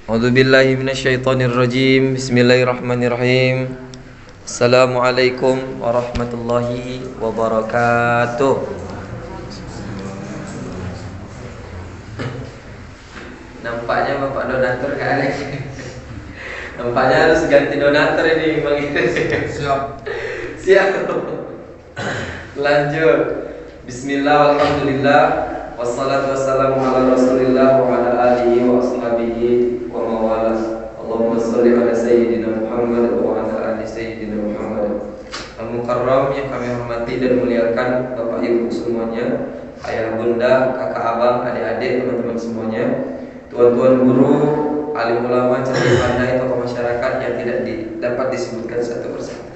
A'udzubillahi minasyaitonirrajim. Bismillahirrahmanirrahim. Assalamualaikum warahmatullahi wabarakatuh. Nampaknya Bapak donatur kan? Nampaknya harus ganti donatur ini Bang. Siap. Siap. Lanjut. Bismillah, alhamdulillah, wassalatu wassalamu ala rasulillah wa ala alihi wa ashabihi wa mawalah. Allahumma salli ala sayyidina Muhammad wa ala ali sayyidina Muhammad. Al-Mukarram yang kami hormati dan muliakan Bapak Ibu semuanya, ayah bunda, kakak abang, adik-adik, teman-teman semuanya, tuan-tuan guru, alim ulama, cerdik pandai, tokoh masyarakat yang tidak dapat disebutkan satu persatu.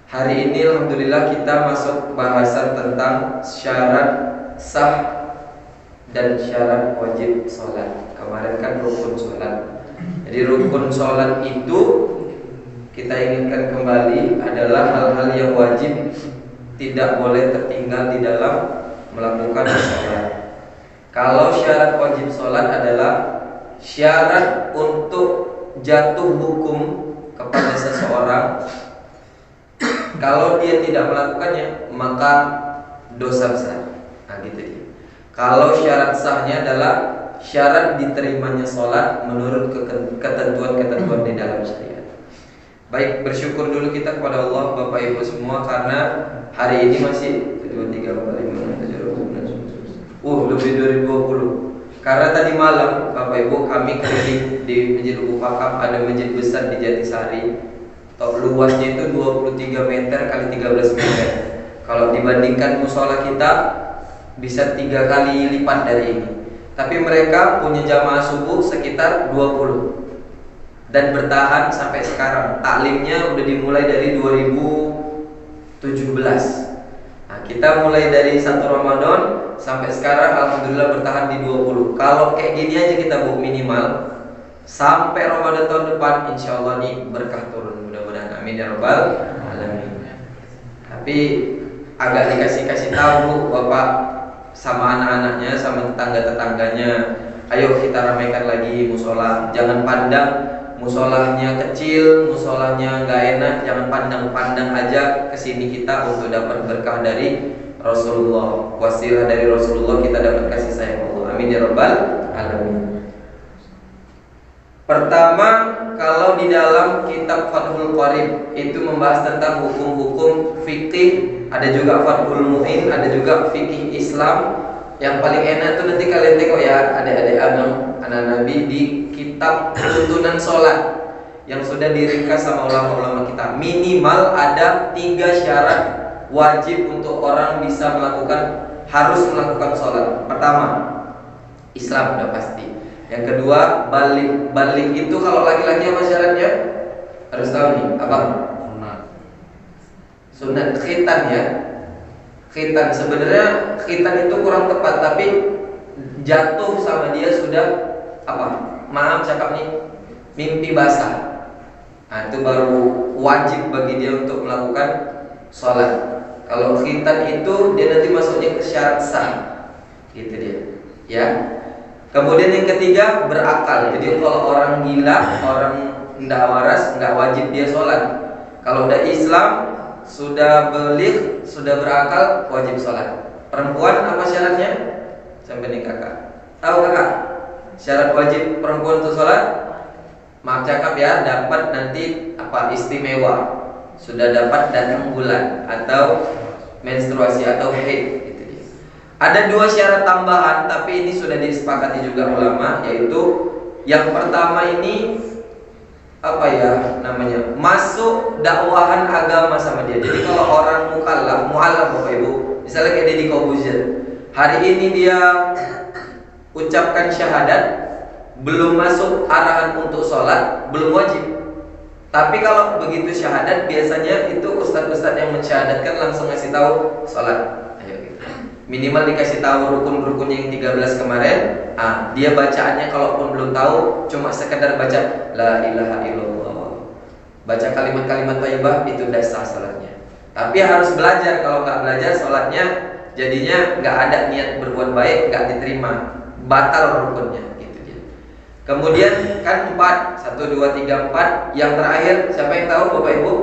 Hari ini alhamdulillah kita masuk bahasan tentang syarat sah dan syarat wajib sholat. Kemarin kan rukun sholat. Jadi rukun sholat itu kita inginkan kembali adalah hal-hal yang wajib, tidak boleh tertinggal di dalam melakukan sholat. Kalau syarat wajib sholat adalah syarat untuk jatuh hukum kepada seseorang. Kalau dia tidak melakukannya, maka dosa besar. Nah gitu dia. Kalau syarat sahnya adalah syarat diterimanya sholat menurut ketentuan-ketentuan di dalam syariat. Baik, bersyukur dulu kita kepada Allah Bapak Ibu semua, karena hari ini masih 2, 3, 4, 5, 6, 7, 8, 9, 10. Lebih dari 20. Karena tadi malam Bapak Ibu kami keliling di Masjid Ufakam, ada masjid besar di Jatisari. Luasnya itu 23 meter kali 13 meter. Kalau dibandingkan musola kita bisa 3 kali lipat dari ini. Tapi mereka punya jamaah subuh sekitar 20 dan bertahan sampai sekarang. Taklimnya udah dimulai dari 2017. Nah, kita mulai dari 1 Ramadan sampai sekarang alhamdulillah bertahan di 20. Kalau kayak gini aja kita Bu, minimal sampai Ramadan tahun depan insyaallah nih berkah turun. Amin ya rabbal alamin. Tapi agak dikasih tahu Bapak sama anak-anaknya, sama tetangga-tetangganya, ayo kita ramaikan lagi musola. Jangan pandang musolahnya kecil, musolahnya nggak enak, jangan pandang-pandang aja kesini kita untuk dapat berkah dari Rasulullah, wasilah dari Rasulullah, kita dapat kasih sayang Allah. Amin ya rabbal alamin. Pertama, kalau di dalam kitab Fathul Qarib itu membahas tentang hukum-hukum fikih, ada juga Fathul Mu'in, ada juga fikih Islam. Yang paling enak tuh nanti kalian tengok ya, adik-adik abang, anak Nabi, di kitab tuntunan sholat yang sudah diringkas sama ulama-ulama kita. Minimal ada 3 syarat wajib untuk orang bisa melakukan, harus melakukan sholat. Pertama, Islam udah pasti. Yang kedua, balik itu kalau laki-laki apa syaratnya? Harus tahu nih, apa? Sunat khitan ya. Khitan sebenarnya khitan itu kurang tepat, tapi jatuh sama dia sudah apa? Maaf cakap nih, mimpi basah. Nah, itu baru wajib bagi dia untuk melakukan sholat. Kalau khitan itu dia nanti masuknya ke syarat sah, gitu dia. Ya. Kemudian yang ketiga, berakal. Jadi kalau orang gila, orang tidak waras, nggak wajib dia sholat. Kalau udah Islam, sudah beligh, sudah berakal, wajib sholat. Perempuan apa syaratnya? Sampai nih kakak. Tahu kakak? Syarat wajib perempuan untuk sholat? Maaf cakap ya, dapat nanti apa istimewa. Sudah dapat datang bulan atau menstruasi atau haid. Ada 2 syarat tambahan, tapi ini sudah disepakati juga ulama, yaitu yang pertama ini apa ya namanya, masuk dakwahan agama sama dia. Jadi kalau orang mualaf Bapak Ibu, misalnya kayak Deddy Corbuzier, hari ini dia ucapkan syahadat, belum masuk arahan untuk sholat, belum wajib. Tapi kalau begitu syahadat, biasanya itu ustadz-ustadz yang mensyahadatkan langsung ngasih tahu sholat. Minimal dikasih tahu rukun-rukun yang 13 kemarin. Dia bacaannya kalaupun belum tahu, cuma sekedar baca la ilaha illallah, baca kalimat-kalimat thayyibah, itu udah sah salatnya. Tapi harus belajar. Kalau nggak belajar, salatnya jadinya nggak ada niat berbuat baik, nggak diterima, batal rukunnya. Gitu dia. Kemudian kan 4, 1, 2, 3, 4. Yang terakhir siapa yang tahu Bapak Ibu?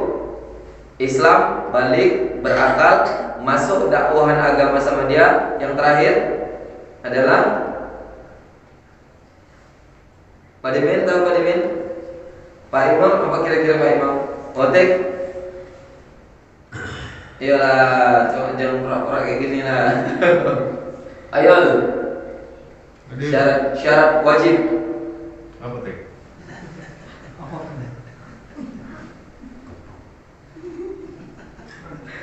Islam, balik, berakal, masuk dakwahan agama sama dia. Yang terakhir adalah Pak Dimin, tahu Pak Dimin? Pak Imam, apa kira-kira Pak Imam? Otek? Iyalah, jangan pura-pura kayak gini lah. Ayo lu. Syarat wajib. Apa teh?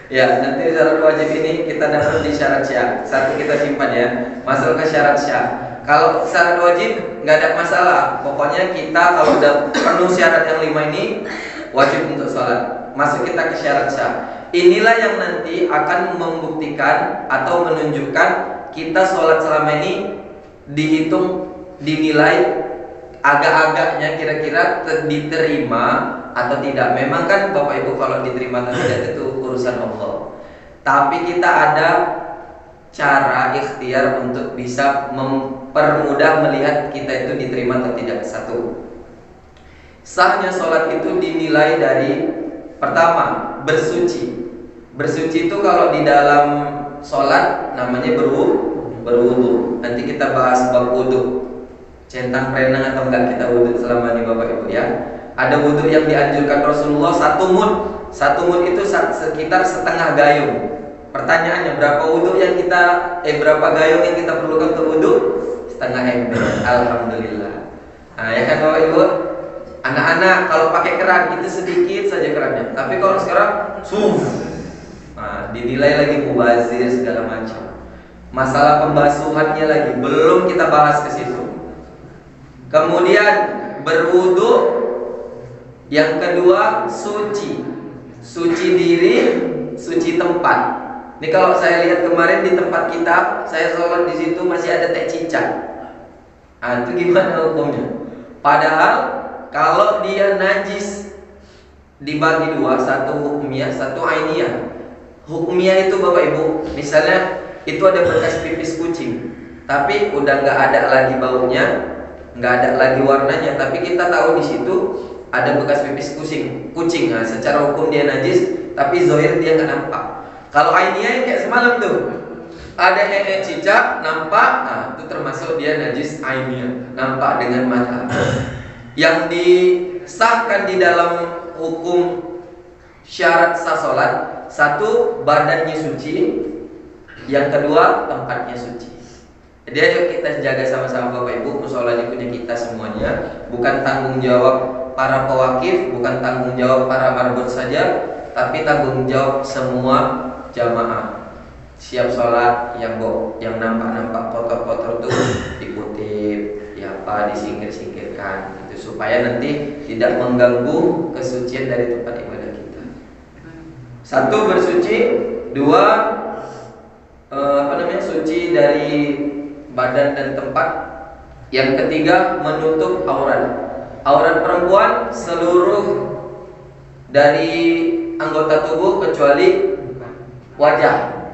Ya, nanti syarat wajib ini kita dapat di syarat syah. Satu kita simpan ya. Masuk ke syarat syah. Kalau syarat wajib nggak ada masalah. Pokoknya kita kalau udah penuh syarat yang 5 ini wajib untuk sholat. Masuk kita ke syarat syah. Inilah yang nanti akan membuktikan atau menunjukkan kita sholat selama ini dihitung, dinilai agak-agaknya kira-kira diterima atau tidak. Memang kan Bapak Ibu kalau diterima atau tidak itu urusan Allah. Tapi kita ada cara ikhtiar untuk bisa mempermudah melihat kita itu diterima atau tidak. Satu, sahnya sholat itu dinilai dari pertama bersuci. Bersuci itu kalau di dalam sholat namanya berwudu. Nanti kita bahas bab wudu. Centang perenang atau enggak kita wudu selama ini Bapak Ibu ya. Ada wudu yang dianjurkan Rasulullah 1 mud. 1 mud itu sekitar setengah gayung. Pertanyaannya berapa wudu yang kita berapa gayung yang kita perlukan untuk wudu? Setengah ember. Alhamdulillah. Nah, ya kan Bapak Ibu? Anak-anak kalau pakai keran itu sedikit saja kerannya. Tapi kalau sekarang dinilai lagi mubazir segala macam. Masalah pembasuhannya lagi belum kita bahas ke situ. Kemudian berwudu, yang kedua suci. Suci diri, suci tempat. Ini kalau saya lihat kemarin di tempat kita, saya sholat di situ masih ada teh cicak. Nah, itu gimana hukumnya? Padahal kalau dia najis dibagi dua, satu hukmiyah, satu ainiyah. Hukmiyah itu Bapak Ibu, misalnya itu ada bekas pipis kucing, tapi udah nggak ada lagi baunya, nggak ada lagi warnanya, tapi kita tahu di situ ada bekas pipis kucing. Nah, secara hukum dia najis, tapi zohir dia nggak nampak. Kalau ainiyah kayak semalam tuh, ada cicak nampak, nah itu termasuk dia najis ainiyah, nampak dengan mata. Yang disahkan di dalam hukum syarat sah sholat, satu badannya suci, yang kedua tempatnya suci. Jadi ayo kita jaga sama-sama Bapak Ibu, musolanya punya kita semuanya, bukan tanggung jawab para pewakif, bukan tanggung jawab para marbot saja, tapi tanggung jawab semua jamaah. Siap sholat, yang nampak-nampak kotor-kotor tuh dikutip, ya apa disingkir-singkirkan, gitu, supaya nanti tidak mengganggu kesucian dari tempat ibadah kita. Satu bersuci, dua suci dari badan dan tempat. Yang ketiga menutup aurat. Aurat perempuan seluruh dari anggota tubuh kecuali wajah.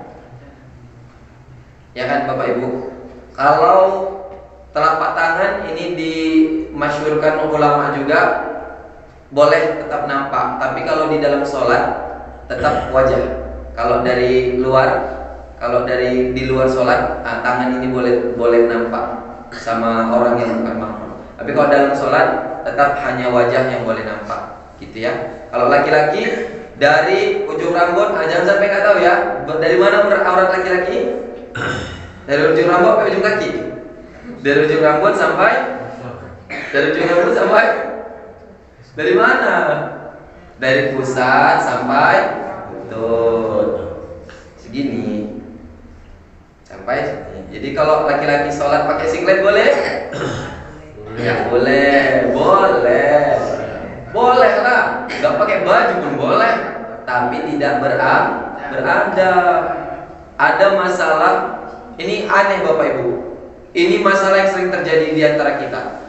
Ya kan Bapak Ibu? Kalau telapak tangan ini dimasyhurkan ulama juga boleh tetap nampak, tapi kalau di dalam sholat tetap wajah. Kalau dari luar, di luar sholat, tangan ini boleh nampak sama orang yang bukan mahram. Tapi kalau dalam sholat tetap hanya wajah yang boleh nampak, gitu ya. Kalau laki-laki dari ujung rambut, jangan sampai nggak tahu ya. Dari mana aurat laki-laki? Dari ujung rambut sampai ujung kaki. Dari ujung rambut sampai dari mana? Dari pusat sampai segini. Sampai sini. Jadi kalau laki-laki sholat pakai singlet boleh? Ya boleh lah. Gak pakai baju pun boleh, tapi tidak beradab. Ada masalah. Ini aneh Bapak Ibu. Ini masalah yang sering terjadi di antara kita.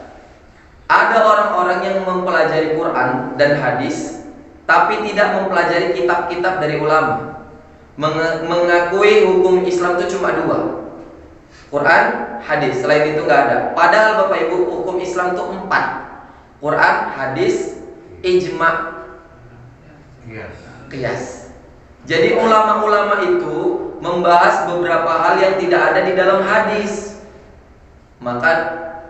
Ada orang-orang yang mempelajari Quran dan hadis, tapi tidak mempelajari kitab-kitab dari ulama. Mengakui hukum Islam itu cuma 2. Quran, hadis. Selain itu nggak ada. Padahal Bapak Ibu hukum Islam tuh 4. Quran, hadis, ijma, qiyas. Jadi ulama-ulama itu membahas beberapa hal yang tidak ada di dalam hadis. Maka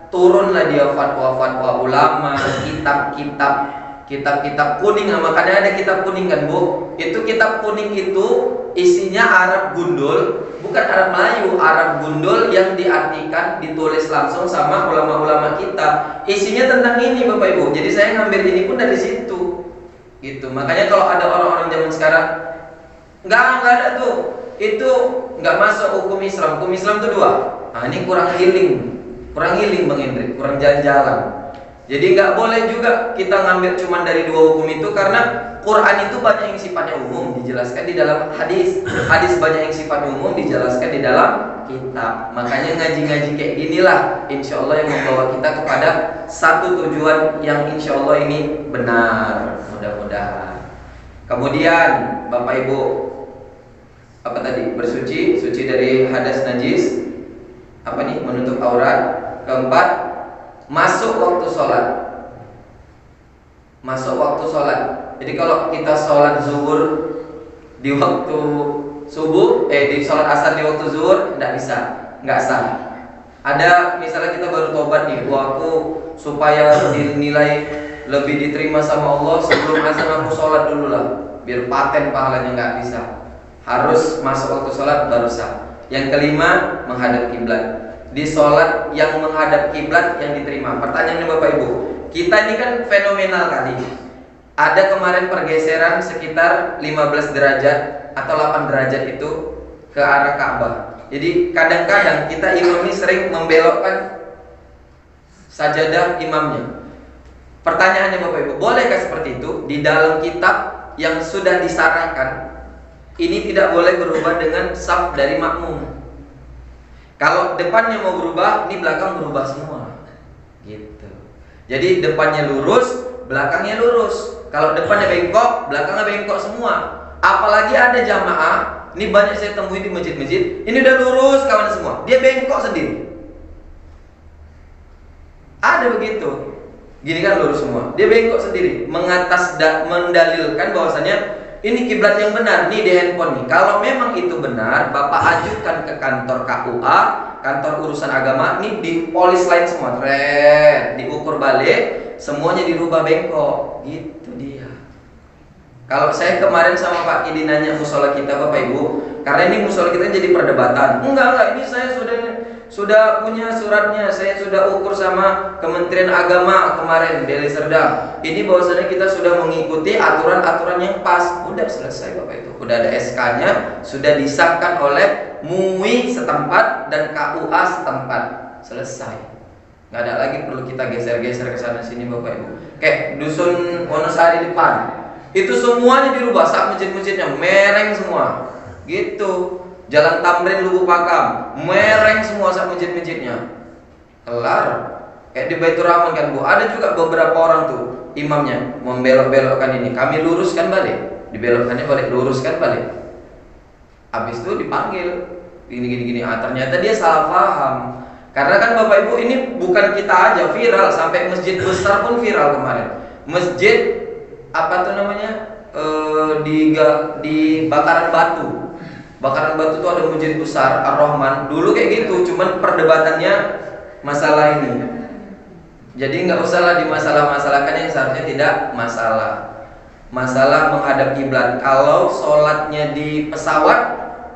turunlah dia fatwa-fatwa ulama, kitab-kitab kuning. Makanya ada kitab kuning kan Bu. Itu kitab kuning itu isinya Arab gundul, bukan Arab Melayu, Arab gundul yang diartikan, ditulis langsung sama ulama-ulama kita. Isinya tentang ini Bapak Ibu. Jadi saya ngambil ini pun dari situ. Gitu. Makanya kalau ada orang-orang zaman sekarang nggak ada tuh, itu nggak masuk hukum Islam. Hukum Islam itu 2. Nah ini kurang healing Bang Hendrik, kurang jalan-jalan. Jadi nggak boleh juga kita ngambil cuma dari 2 hukum itu, karena Quran itu banyak yang sifatnya umum dijelaskan di dalam hadis, hadis banyak yang sifatnya umum dijelaskan di dalam kitab. Makanya ngaji-ngaji kayak ginilah insya Allah yang membawa kita kepada satu tujuan yang insya Allah ini benar, mudah-mudahan. Kemudian Bapak Ibu, apa tadi? Bersuci, suci dari hadas najis, apa nih? Menutup aurat. Keempat, masuk waktu sholat. Masuk waktu sholat. Jadi kalau kita sholat zuhur di waktu subuh, di sholat asar di waktu zuhur, nggak bisa, nggak sah. Ada misalnya kita baru tobat nih, aku supaya dinilai lebih diterima sama Allah, sebelum azan aku sholat dulu lah, biar paten pahalanya, nggak bisa. Harus masuk waktu sholat baru sah. Yang kelima, menghadap kiblat. Di sholat yang menghadap kiblat yang diterima. Pertanyaannya Bapak Ibu, kita ini kan fenomenal kali. Ada kemarin pergeseran sekitar 15 derajat atau 8 derajat itu ke arah Ka'bah. Jadi kadang-kadang kita imam ini sering membelokkan sajadah imamnya. Pertanyaannya Bapak Ibu, bolehkah seperti itu? Di dalam kitab yang sudah disarankan, ini tidak boleh berubah dengan saf dari makmum. Kalau depannya mau berubah, ini belakang berubah semua. Gitu. Jadi depannya lurus, belakangnya lurus. Kalau depannya bengkok, belakangnya bengkok semua. Apalagi ada jamaah, ini banyak saya temui di masjid-masjid, ini udah lurus kawan semua, dia bengkok sendiri. Ada begitu. Gini kan lurus semua, dia bengkok sendiri, mendalilkan bahwasanya ini kiblat yang benar nih di handphone nih. Kalau memang itu benar, Bapak ajukan ke kantor KUA, kantor urusan agama, nih dipolis lain semua, diukur balik, semuanya dirubah bengkok. Gitu dia. Kalau saya kemarin sama Pak Kidi nanya musola kita Bapak Ibu, karena ini musola kita jadi perdebatan. Enggak, ini saya sudah punya suratnya, saya sudah ukur sama Kementerian Agama kemarin Deli Serdang. Ini bahwasanya kita sudah mengikuti aturan-aturan yang pas. Udah selesai Bapak itu. Udah ada SK-nya, sudah disahkan oleh MUI setempat dan KUA setempat. Selesai. Nggak ada lagi perlu kita geser-geser ke sana sini Bapak Ibu. Kayak dusun Wonosari depan. Itu semuanya dirubah, saat masjid-masjidnya mereng semua. Gitu. Jalan Tamrin Lugu Pakam mereng semua saat masjid-masjidnya. Kelar. Kayak di Baitur Rahman kan Bu, ada juga beberapa orang tuh imamnya membelok-belokkan ini. Kami luruskan balik, dibelokkannya balik, luruskan balik. Habis itu dipanggil gini. Ternyata dia salah paham. Karena kan Bapak Ibu ini bukan kita aja viral, sampai masjid besar pun viral kemarin. Masjid apa tuh namanya? Di Bakaran Batu. Bakaran Batu itu ada masjid besar Ar-Rahman. Dulu kayak gitu, cuman perdebatannya masalah ini. Jadi nggak usahlah dimasalah-masalahkan yang seharusnya tidak masalah. Masalah menghadap kiblat. Kalau sholatnya di pesawat,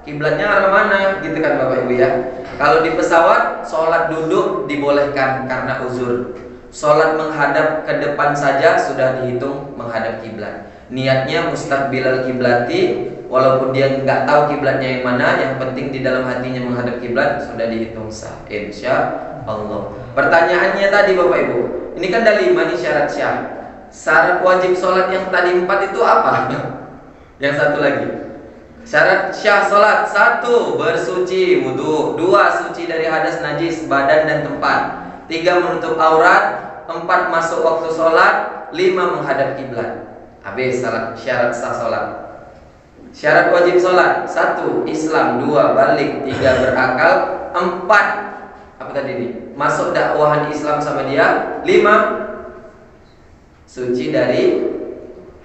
kiblatnya arah mana? Gitu kan Bapak Ibu ya. Kalau di pesawat, sholat duduk dibolehkan karena uzur. Sholat menghadap ke depan saja sudah dihitung menghadap kiblat. Niatnya mustaqbilal kiblati, walaupun dia nggak tahu kiblatnya yang mana, yang penting di dalam hatinya menghadap kiblat sudah dihitung sah, insya Allah. Pertanyaannya tadi Bapak Ibu, ini kan ada 5 nih syarat syah. Syarat wajib sholat yang tadi 4 itu apa? Yang satu lagi. Syarat syah sholat: 1. Bersuci wudu, 2. Suci dari hadas najis badan dan tempat, 3. Menutup aurat, 4. Masuk waktu sholat, 5. Menghadap kiblat. Habis syarat sah sholat. Syarat wajib sholat: 1. Islam, 2. Balik, 3. Berakal, 4 apa tadi ini? Masuk dakwahan Islam sama dia. 5 suci dari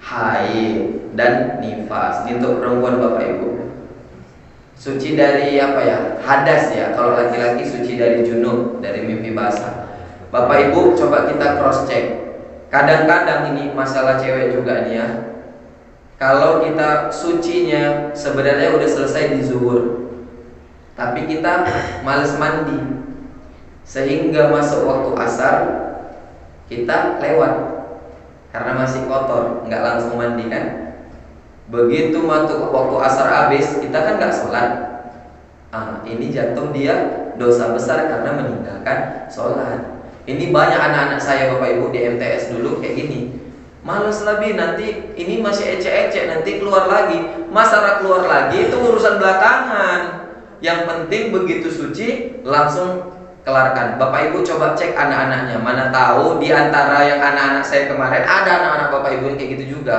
haid dan nifas. Ini untuk perempuan Bapak Ibu. Suci dari apa ya? Hadas ya. Kalau laki-laki suci dari junub, dari mimpi basah. Bapak Ibu coba kita cross check. Kadang-kadang ini masalah cewek juga nih ya. Kalau kita sucinya sebenarnya udah selesai di zuhur, tapi kita males mandi, sehingga masuk waktu asar kita lewat karena masih kotor, nggak langsung mandi kan. Begitu masuk waktu asar habis, kita kan nggak sholat. Ini jatuh dia dosa besar karena meninggalkan sholat. Ini banyak anak-anak saya Bapak Ibu di MTS dulu kayak gini. Males lebih, nanti ini masih ecek-ecek, nanti keluar lagi. Masalah keluar lagi itu urusan belakangan. Yang penting begitu suci langsung kelarkan. Bapak Ibu coba cek anak-anaknya. Mana tahu di antara yang anak-anak saya kemarin ada anak-anak Bapak Ibu yang kayak gitu juga.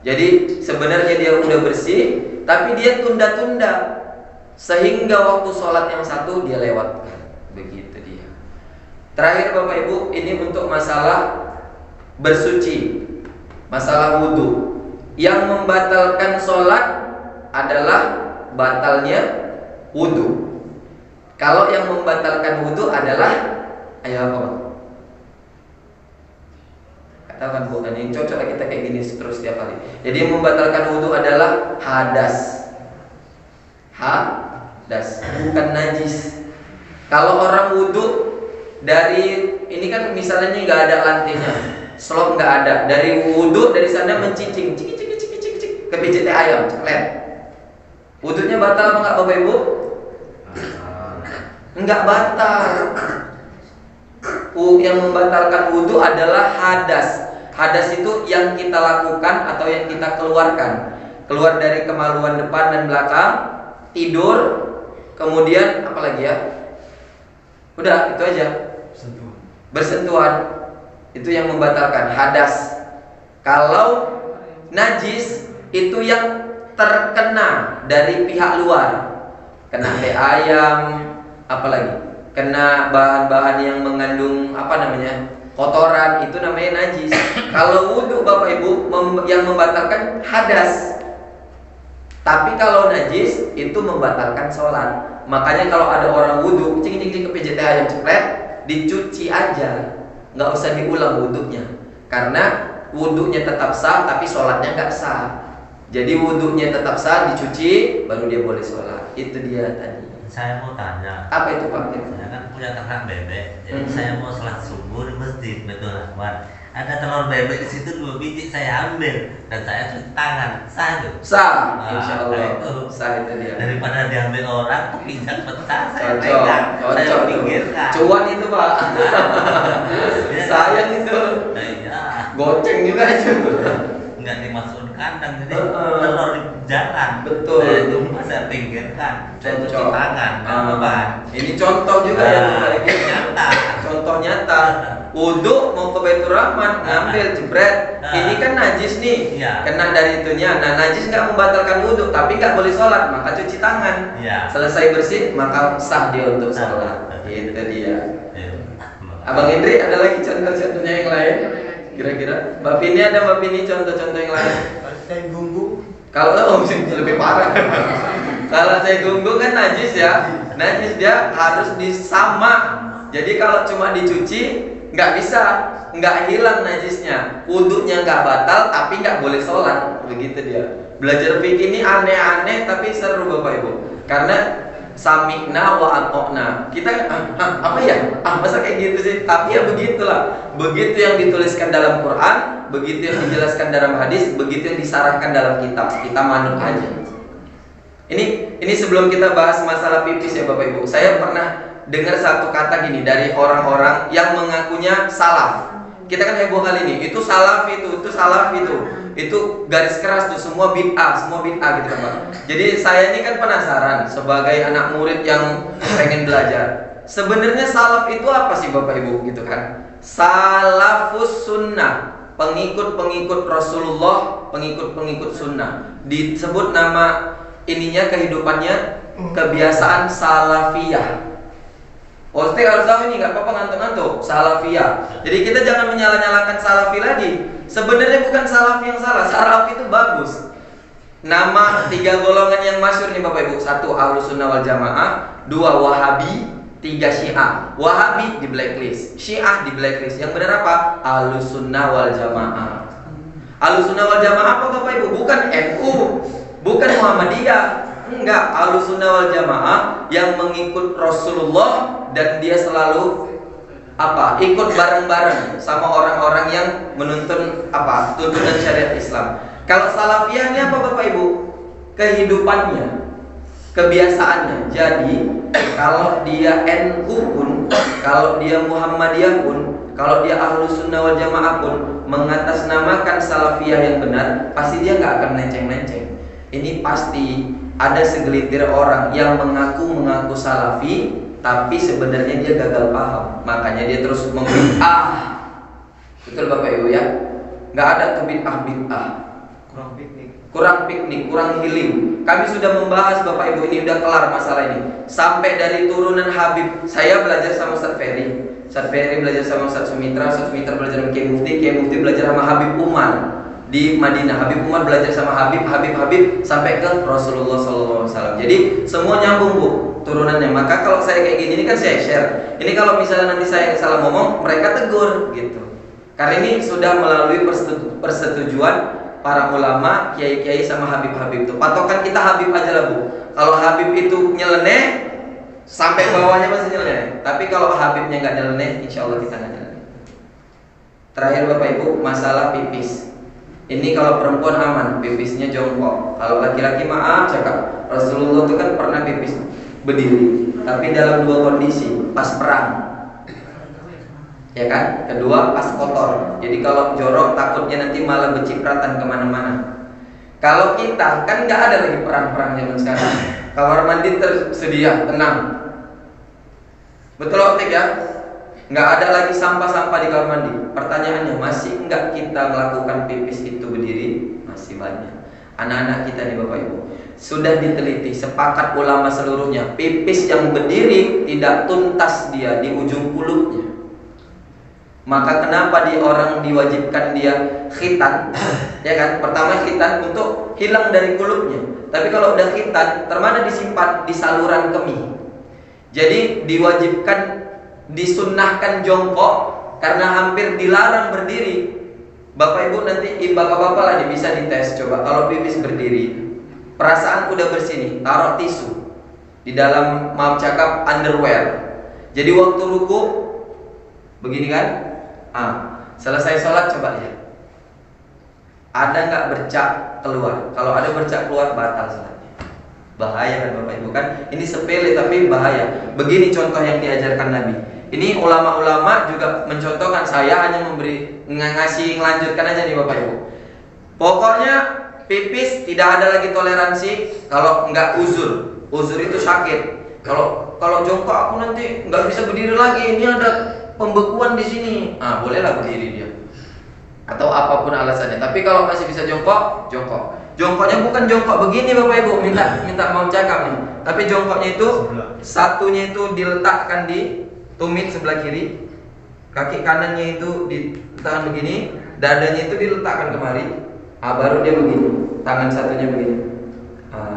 Jadi sebenarnya dia udah bersih, tapi dia tunda-tunda sehingga waktu sholat yang satu dia lewatkan. Begitu dia. Terakhir Bapak Ibu, ini untuk masalah bersuci, masalah wudhu. Yang membatalkan sholat adalah batalnya wudhu. Kalau yang membatalkan wudhu adalah apa? Katakan bukan ini cocok kita kayak gini terus setiap kali. Jadi yang membatalkan wudhu adalah hadas. Hadas, bukan najis. Kalau orang wudhu dari ini kan misalnya nggak ada lantainya, slop nggak ada. Dari wudhu dari sana mencicing, cik ke pijit ayam, ceklet. Wudhunya batal apa nggak Bapak Ibu? Enggak batal. Yang membatalkan wudhu adalah hadas. Hadas itu yang kita lakukan atau yang kita keluarkan. Keluar dari kemaluan depan dan belakang, tidur, kemudian apa lagi ya? Udah, itu aja. Bersentuhan. Itu yang membatalkan hadas. Kalau najis itu yang terkena dari pihak luar. Kena ayam, apalagi kena bahan-bahan yang mengandung kotoran, itu namanya najis. Kalau wudhu Bapak Ibu yang membatalkan hadas. Tapi kalau najis itu membatalkan sholat. Makanya kalau ada orang wudhu cing kepijit ayam cepret, dicuci aja, nggak usah diulang wudhunya. Karena wudhunya tetap sah tapi sholatnya nggak sah. Jadi wudhunya tetap sah, dicuci baru dia boleh sholat. Itu dia tadi. Saya mau tanya. Apa itu Pak? Saya kan punya ternak bebek, jadi saya mau sholat subuh di masjid Baitul Akbar. Ada telur bebek di situ 2 biji, saya ambil dan saya cuci tangan. Sah tuh? Sah, insya Allah. Sah itu dia. Daripada diambil orang, pijak pecah, saya Cocok, pegang, saya cocok. pinggirkan. Cuan itu Pak. Sayang itu. Nah, iya. Goceng juga itu. Nggak dimasukin kandang, jadi telur di jalan. Betul. Nah, itu saya pinggirkan, saya cuci tangan, beban. Ini contoh juga ya Bapak Ibu. Nyata. Contoh nyata. Wudhu mau ke Baitur Rahman, ngambil jebret. Ini kan najis nih, Iya. kena dari itunya. Nah najis nggak membatalkan wudhu, tapi nggak boleh sholat, maka cuci tangan. Iya. Selesai bersih, maka sah dia untuk sholat. Itu dia. Iya. Abang Indri ada lagi contoh-contohnya yang lain? Kira-kira Mbak Pini ada, Mbak Pini contoh-contoh yang lain? Saya gunggung. Kalau lebih parah. Kalau saya gunggung kan najis ya. Najis dia harus disama. Jadi kalau cuma dicuci nggak bisa, nggak hilang najisnya. Wudhunya nggak batal, tapi nggak boleh sholat. Begitu dia. Belajar fikih ini aneh-aneh tapi seru Bapak Ibu. Karena sami'na wa atokna. Kita apa ya? Masa kayak gitu sih? Tapi ya begitulah. Begitu yang dituliskan dalam Quran, begitu yang dijelaskan dalam hadis, begitu yang disarankan dalam kitab. Kita manut aja. Ini sebelum kita bahas masalah pipis ya Bapak Ibu. Saya pernah dengar satu kata gini dari orang-orang yang mengakunya salaf. Kita kan heboh kali ini. Itu salaf itu salaf itu garis keras tuh, semua bid'ah gitu kan Pak. Jadi saya ini kan penasaran sebagai anak murid yang pengen belajar. Sebenarnya salaf itu apa sih Bapak Ibu gitu kan? Salafus sunnah, pengikut-pengikut Rasulullah, pengikut-pengikut sunnah. Disebut nama ininya, kehidupannya kebiasaan salafiyah. Ustaz harus tahu ini, nggak apa-apa ngantuk-ngantuk. Salafiyah. Jadi kita jangan menyalah-nyalakan salafi lagi. Sebenarnya bukan salafi yang salah, salafi itu bagus. Nama 3 golongan yang masyhur nih Bapak Ibu. 1 Ahlus Sunnah wal Jamaah, 2 Wahabi, 3 Syiah. Wahabi di blacklist, Syiah di blacklist. Yang benar apa? Ahlus Sunnah wal Jamaah. Ahlus Sunnah wal Jamaah apa Bapak Ibu? Bukan NU, bukan Muhammadiyah. Enggak, Ahlus Sunnah wal Jamaah yang mengikut Rasulullah dan dia selalu ikut bareng-bareng sama orang-orang yang menuntun tuntunan syariat Islam. Kalau salafiyah ini apa Bapak Ibu? Kehidupannya, kebiasaannya. Jadi kalau dia NU pun, kalau dia Muhammadiyah pun, kalau dia Ahlus Sunnah wal Jamaah pun mengatasnamakan salafiyah yang benar, pasti dia nggak akan melenceng-lenceng. Ini pasti ada segelintir orang yang mengaku salafi, tapi sebenarnya dia gagal paham. Makanya dia terus membid'ah. Betul Bapak Ibu ya? Nggak ada tuh bid'ah. Kurang piknik, kurang healing. Kami sudah membahas Bapak Ibu, ini udah kelar masalah ini. Sampai dari turunan Habib. Saya belajar sama Ustaz Ferry. Ustaz Ferry belajar sama Ustaz Sumitra. Ustaz Sumitra belajar sama Kiai Mufti. Kiai Mufti belajar sama Habib Umar di Madinah. Habib Umar belajar sama Habib sampai ke Rasulullah SAW. Jadi semua nyambung Bu turunannya. Maka kalau saya kayak gini ini kan saya share. Ini kalau misalnya nanti saya salah ngomong, mereka tegur gitu. Karena ini sudah melalui persetujuan para ulama, kiai-kiai sama Habib itu. Patokan kita Habib aja lah Bu. Kalau Habib itu nyeleneh, sampai bawahnya masih nyeleneh. Tapi kalau Habibnya nggak nyeleneh, insya Allah kita nggak nyeleneh. Terakhir Bapak Ibu, masalah pipis. Ini kalau perempuan aman, pipisnya jongkok. Kalau laki-laki maaf cakap. Rasulullah itu kan pernah pipis berdiri, tapi dalam 2 kondisi, pas perang. Ya kan? Kedua pas kotor. Jadi kalau jorok takutnya nanti malah bercipratan kemana-mana. Kalau kita kan nggak ada lagi perang-perang zaman sekarang. Kamar mandi tersedia, tenang. Betul Optik ya? Nggak ada lagi sampah-sampah di kamar mandi. Pertanyaannya, masih nggak kita melakukan pipis itu berdiri? Masih banyak. Anak-anak kita nih Bapak Ibu, sudah diteliti, sepakat ulama seluruhnya, pipis yang berdiri tidak tuntas dia di ujung kulupnya. Maka kenapa orang diwajibkan dia khitan? Ya kan? Pertama khitan untuk hilang dari kulupnya. Tapi kalau udah khitan, termana disimpan di saluran kemih. Jadi diwajibkan, disunnahkan jongkok karena hampir dilarang berdiri. Bapak Ibu nanti bapak-bapak lah bisa dites coba. Kalau pipis berdiri, perasaan udah bersih nih, taruh tisu di dalam, maaf cakap, underwear. Jadi waktu ruku begini kan? Selesai sholat coba lihat, ada nggak bercak keluar? Kalau ada bercak keluar, batal sholatnya. Bahaya kan Bapak Ibu kan? Ini sepele tapi bahaya. Begini contoh yang diajarkan Nabi. Ini ulama-ulama juga mencontohkan, saya hanya ngelanjutkan aja nih Bapak Ibu. Pokoknya pipis tidak ada lagi toleransi kalau nggak uzur. Uzur itu sakit. Kalau jongkok aku nanti nggak bisa berdiri lagi. Ini ada pembekuan di sini. Bolehlah berdiri dia. Atau apapun alasannya. Tapi kalau masih bisa jongkok. Jongkoknya bukan jongkok begini Bapak Ibu. Minta mau cakap nih. Tapi jongkoknya itu satunya itu diletakkan di tumit sebelah kiri, kaki kanannya itu diletakkan begini, dadanya itu diletakkan kemari. Baru dia begini, tangan satunya begini.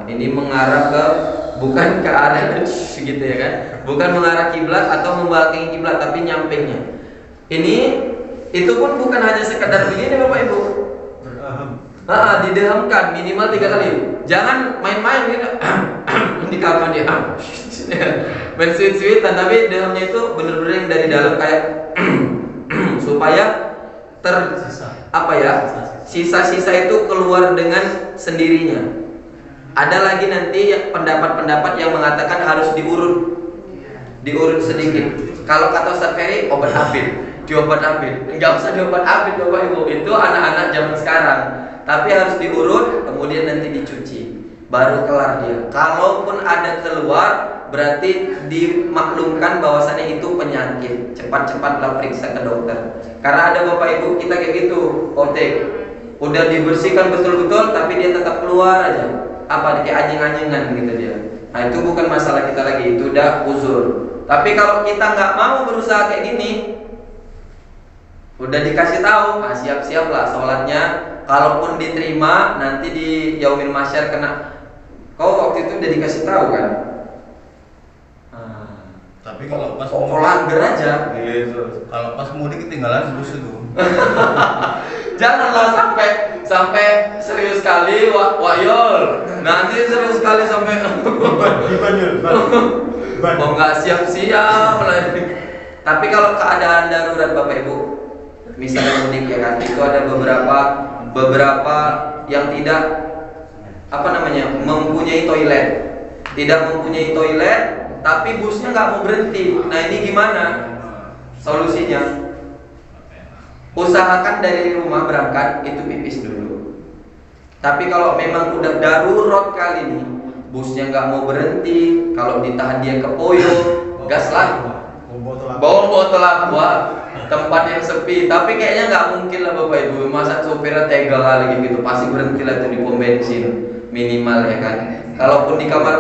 Ini mengarah ke, bukan ke arah gitu ya kan? Bukan mengarah kiblat atau membelakangi kiblat, tapi nyampingnya. Itu pun bukan hanya sekedar begini Bapak Ibu. Didehamkan minimal 3 kali. Jangan main-main gitu. Di kamar dia. Main sweet-sweetan, tapi dehamnya itu benar-benar yang dari dalam kayak supaya sisa-sisa itu keluar dengan sendirinya. Ada lagi nanti pendapat-pendapat yang mengatakan harus diurut sedikit. Kalau kata Ustaz Ferry, obat abid, diobat abid. Enggak usah diobat abid Bapak Ibu, itu anak-anak zaman sekarang. Tapi harus diurut, kemudian nanti dicuci, baru kelar dia. Kalaupun ada keluar, berarti dimaklumkan bahwasannya itu penyakit. Cepat-cepatlah periksa ke dokter. Karena ada Bapak Ibu kita kayak gitu, udah dibersihkan betul-betul, tapi dia tetap keluar aja. Kayak anjing-anjingan gitu dia. Itu bukan masalah kita lagi, itu udah uzur. Tapi kalau kita nggak mau berusaha kayak gini, udah dikasih tahu, siap-siaplah sholatnya. Kalaupun diterima, nanti di yaumil mahsyar kena. Kau waktu itu udah dikasih tahu kan? Tapi kalau pas langgar aja. Gitu. Kalau pas mudik ketinggalan bus itu. Janganlah sampai serius sekali Wahyol. Nanti serius sekali sampai mau nggak siap-siap lagi. Tapi kalau keadaan darurat Bapak Ibu, misalnya mudik ya kan, itu ada beberapa yang tidak mempunyai toilet, tapi busnya nggak mau berhenti. Nah ini gimana solusinya? Usahakan dari rumah berangkat itu pipis dulu. Tapi kalau memang udah darurat kali ini, busnya nggak mau berhenti, kalau ditahan dia ke Poyo, gas lah, bawa botol aqua, tempat yang sepi. Tapi kayaknya nggak mungkin lah Bapak Ibu, masa sopirnya tega kali gitu, pasti berhenti lah tuh di pom bensin minimal ya kan. Kalaupun di kamar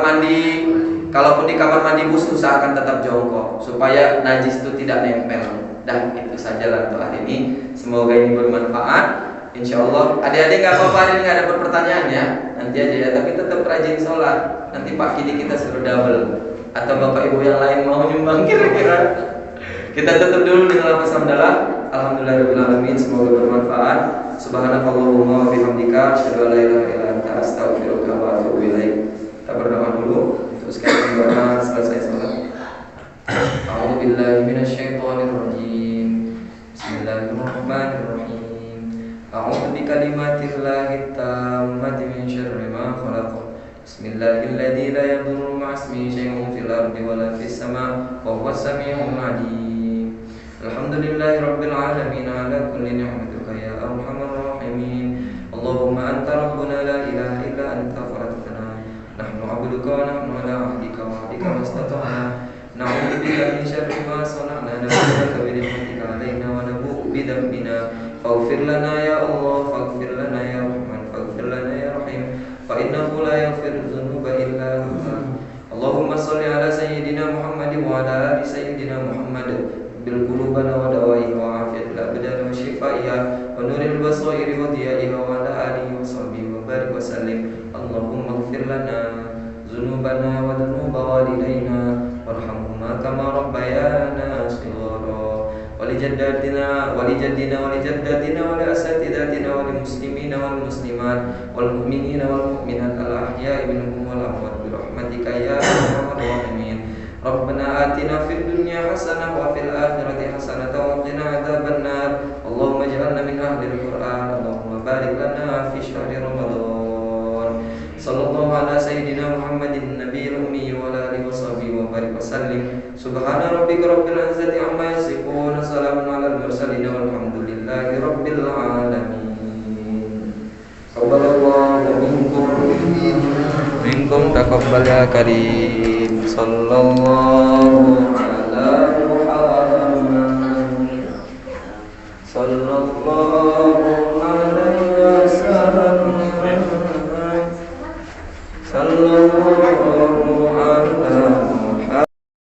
mandi bus, usahakan tetap jongkok supaya najis itu tidak nempel. Dan itu sajalah untuk hari ini. Semoga ini bermanfaat. Insya Allah. Adik-adik nggak apa-apa hari ini nggak ada pertanyaan ya. Nanti aja ya. Tapi tetap rajin sholat. Nanti Pak Kidi kita suruh double. Atau Bapak Ibu yang lain mau nyumbang kira-kira. Kita tutup dulu dengan lafaz hamdalah. Alhamdulillahirabbil alamin. Semoga bermanfaat. Subhanakallahumma wa bihamdika asyhadu an la ilaha illa anta astaghfiruka wa atubu ilaik. Kita berdoa dulu. Terus kita berdoa selesai sholat. A'udzu billahi minasyaitonir rajim. Bismillahirrahmanirrahim. A'udzu bikalimatillahi tammati min syarri ma khalaq. Bismillahilladzi la yadurru ma'asmihi syai'un fil ardi wa la fis sama' wa huwas samii'ul 'aliim. Alhamdulillahirabbil alamin ala kulli ni'matika ya arhamar rahimin. Allahumma anta rabbuna la ilaha illa anta khalaqtana. Nahnu 'abduka wa nahnu 'ala 'ahdika wa 'ahdika mastata'na. Na'udzu bika min syarri ma sana'na nabiyyaka bi ni'matika 'alaina wa nabu'u bi dhanbina faghfir lana ya Allah faghfir lana ya Rahman faghfir lana ya Rahim fa innahu la yaghfiru dzunuba illa anta. Allahumma shalli ala sayyidina Muhammad wa ala ali sayyidina Muhammad bil qulubana wa dawa'iha wa afiyatil abdana wa shifaiha wa nuril basairi wa diya'iha wa ala alihi wa sahbihi wa barik wa sallim. Allahumma ighfir lana dzunubana wa dzunuba walidayna warhamhuma kama rabbayana shighara walijaddatina walijaddatina wa liasatidatina wa limuslimina wal muslimat wal mu'minina wal mu'minat al ahya'i minhum wal amwat bi rahmatika ya arhamar rahimin. Rabbana atina fid dunya hasanah wa fil akhirati hasanah wa qina adzabannar. Allahumma ij'alna min ahlil Qur'an. Allahumma barik lana fi syahri Ramadan. Sallallahu ala sayyidina Muhammadin nabiyil ummi wa ala alihi wa sahbihi wa barik wa sallim. Subhana rabbika rabbil izzati amma yasifun. Salamun alal mursalin walhamdulillahi rabbil alamin. Taqabbalallahu minkum taqabbal ya karim. Sallallahu ala Muhammad. Sallallahu alaihi wasallam. Sallallahu alaihi